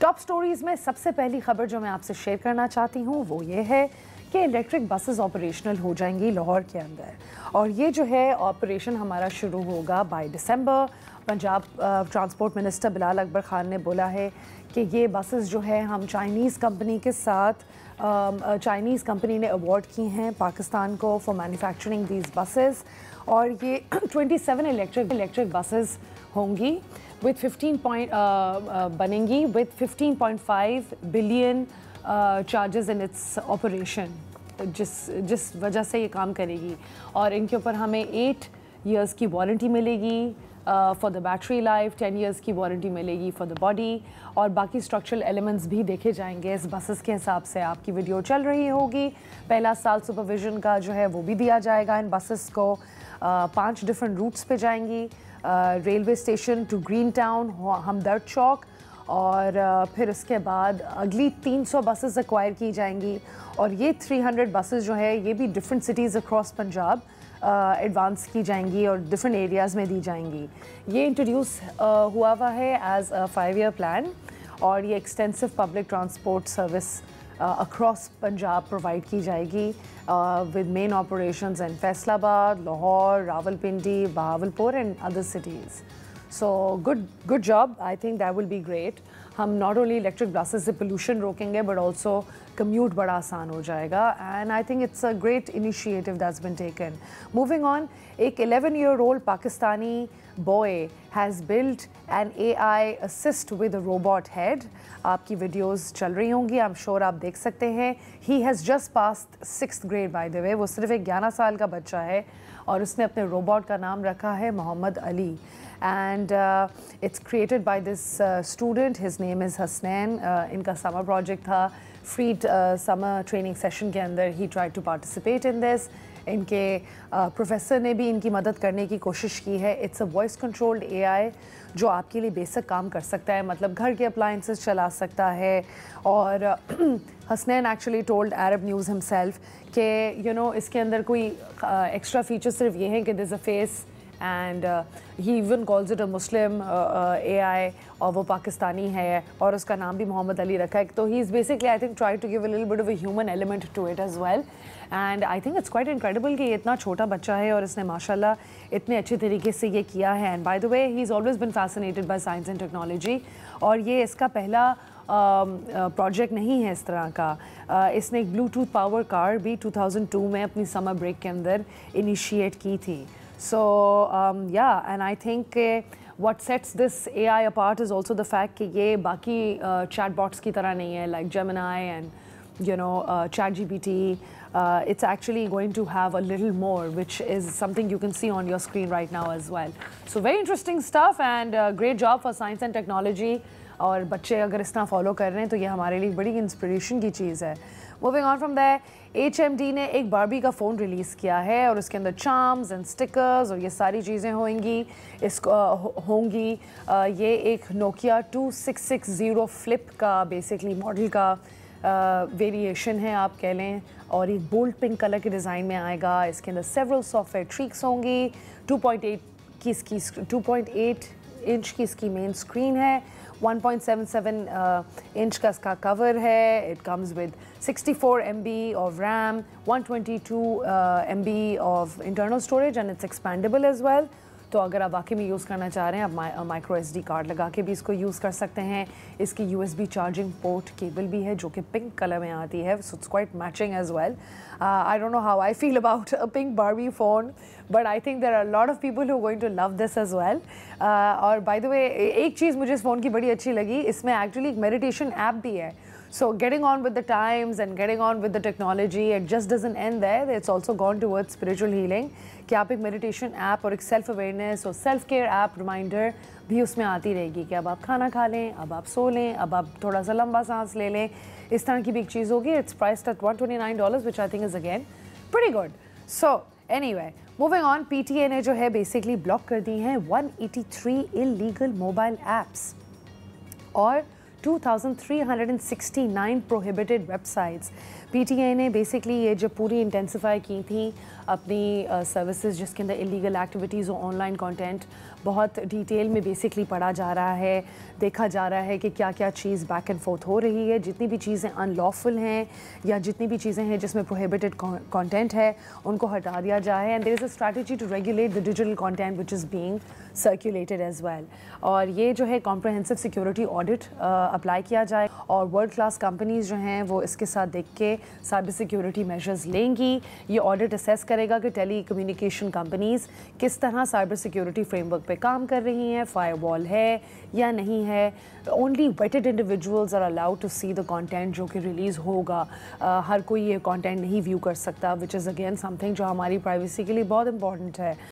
Top stories में सबसे पहली खबर जो मैं आपसे शेयर करना चाहती हूँ वो ये है कि इलेक्ट्रिक बसेस ऑपरेशनल हो जाएंगी लाहौर के अंदर, और ये जो है ऑपरेशन हमारा शुरू होगा by December. Punjab transport minister Bilal Akbar Khan ने बोला है कि ये बसेस जो है हम चाइनीज़ कंपनी के साथ, चाइनीज़ कंपनी ने अवार्ड की हैं पाकिस्तान को फॉर मैन्युफैक्चरिंग दीज बसेस, और ये 27 इलेक्ट्रिक बसेस होंगी with 15 with 15.5 billion charges in its operation, जिस वजह से ये काम करेगी। और इनके ऊपर हमें 8 इयर्स की वारंटी मिलेगी for the battery life, 10 years की वारंटी मिलेगी फॉर द बॉडी, और बाकी स्ट्रक्चरल एलिमेंट्स भी देखे जाएंगे इस बसेस के हिसाब से। आपकी वीडियो चल रही होगी, पहला साल सुपरविजन का जो है वो भी दिया जाएगा इन बसेस को। 5 डिफरेंट रूट्स पे जाएंगी, railway station to green town, Hamdard चौक, और फिर उसके बाद अगली 300 बसेस एक्वायर की जाएंगी, और ये 300 बसेस जो है ये भी different cities across Punjab advance की जाएंगी और डिफरेंट एरियाज़ में दी जाएंगी। ये इंट्रोड्यूस हुआ है एज अ 5-year प्लान, और ये extensive public transport service across Punjab provide की जाएगी with main operations in Faisalabad, Lahore, Rawalpindi, Bahawalpur and other cities. So good job. I think that will be great. हम not only electric buses से pollution रोकेंगे but also commute बड़ा आसान हो जाएगा, and I think it's a great initiative that's been taken. Moving on, एक 11-year-old Pakistani boy has built an AI assist with a robot head. आपकी videos चल रही होंगी, I'm sure आप देख सकते हैं। He has just passed 6th grade by the way. वो सिर्फ एक 11 साल का बच्चा है और उसने अपने रोबोट का नाम रखा है Mohammad Ali, and it's created by this student. His name is Hasnain. इनका summer project था, free summer training session के अंदर he tried to participate in this. इनके प्रोफेसर ने भी इनकी मदद करने की कोशिश की है। It's a voice controlled AI जो आपके लिए बेसिक काम कर सकता है, मतलब घर के अप्लायंसेस चला सकता है। और हसनैन एक्चुअली टोल्ड अरब न्यूज़ हिमसेल्फ कि इसके अंदर कोई एक्स्ट्रा फीचर सिर्फ ये है कि there is a face, and he even calls it a Muslim AI, और वो पाकिस्तानी है और उसका नाम भी मोहम्मद अली रखा है। तो he is basically I think try to give a little bit of a human element to it as well, and I think it's quite incredible कि ये इतना छोटा बच्चा है और इसने माशाल्लाह इतने अच्छे तरीके से ये किया है। And bye the way he is always been fascinated by science and technology, और ये इसका पहला प्रोजेक्ट नहीं है इस तरह का। इसने एक ब्लूटूथ पावर कार भी 2002 में अपनी समर ब्रेक के अंदर इनिशिएट की थी। So yeah, and I think what sets this AI apart is also the fact कि ये बाकी chatbots की तरह नहीं है, like Gemini and ChatGPT. It's actually going to have a little more, which is something you can see on your screen right now as well. So very interesting stuff, and great job for science and technology. और बच्चे अगर इस तरह follow कर रहे हैं तो ये हमारे लिए बड़ी इंस्पिरेशन की चीज़ है। Moving on from that, HMD ने एक बारबी का फ़ोन रिलीज़ किया है और उसके अंदर चार्म्स एंड स्टिकर्स और ये सारी चीज़ें होंगी। ये एक नोकिया 2660 फ्लिप का बेसिकली मॉडल का वेरिएशन है आप कह लें, और एक बोल्ड पिंक कलर के डिज़ाइन में आएगा। इसके अंदर सेवरल सॉफ्टवेयर ट्रिक्स होंगी। 2.8 इंच की इसकी मेन स्क्रीन है, 1.77 इंच का इसका कवर है। It comes with 64 MB of RAM, 122 MB of internal storage, and it's expandable as well. तो अगर आप वाकई में यूज़ करना चाह रहे हैं, आप माइक्रो SD कार्ड लगा के भी इसको यूज़ कर सकते हैं। इसकी USB चार्जिंग पोर्ट केबल भी है जो कि पिंक कलर में आती है, so it's quite matching as well. I don't know how I feel about a pink Barbie phone, but I think there are lot of people who are going to love this as well. और by the way एक चीज़ मुझे इस phone की बड़ी अच्छी लगी, इसमें एक्चुअली एक मेडिटेशन ऐप भी है। So getting on with the times and getting on with the technology, it just doesn't end there. It's also gone towards spiritual healing. कि आप एक मेडिटेशन ऐप और एक सेल्फ अवेयरनेस और सेल्फ केयर ऐप रिमाइंडर भी उसमें आती रहेगी कि अब आप खाना खा लें, अब आप सो लें, अब आप थोड़ा सा लंबा सांस ले लें, इस तरह की भी एक चीज़ होगी। It's priced at $129, which I think is again pretty good. So anyway, moving on, PTA ने जो है बेसिकली ब्लॉक कर दी हैं 183 इलीगल मोबाइल ऐप्स और 2369 प्रोहिबिटेड वेबसाइट्स। PTA ने बेसिकली ये जो पूरी इंटेंसिफाई की थी अपनी सर्विसेज जिसके अंदर इलीगल एक्टिविटीज़ और ऑनलाइन कंटेंट बहुत डिटेल में बेसिकली पढ़ा जा रहा है, देखा जा रहा है कि क्या क्या चीज़ बैक एंड फोर्थ हो रही है, जितनी भी चीज़ें अनलॉफुल हैं या जितनी भी चीज़ें हैं जिसमें प्रोहिबिटेड कंटेंट है उनको हटा दिया जाए। And there is a strategy to regulate the digital content which is being circulated as well. और ये जो है कॉम्प्रहेंसिव सिक्योरिटी ऑडिट अप्लाई किया जाए और वर्ल्ड क्लास कंपनीज़ जो हैं वो इसके साथ देख के साइबर सिक्योरिटी मेजर्स लेंगी। ये ऑडिट असेस करेगा कि टेली कम्युनिकेशन कंपनीज़ किस तरह साइबर सिक्योरिटी फ्रेमवर्क पे काम कर रही हैं, फायरवॉल है या नहीं है। Only vetted individuals are allowed to see the content जो कि रिलीज़ होगा। हर कोई ये कंटेंट नहीं व्यू कर सकता, विच इज़ अगेन समथिंग जो हमारी प्राइवेसी के लिए बहुत इंपॉर्टेंट है।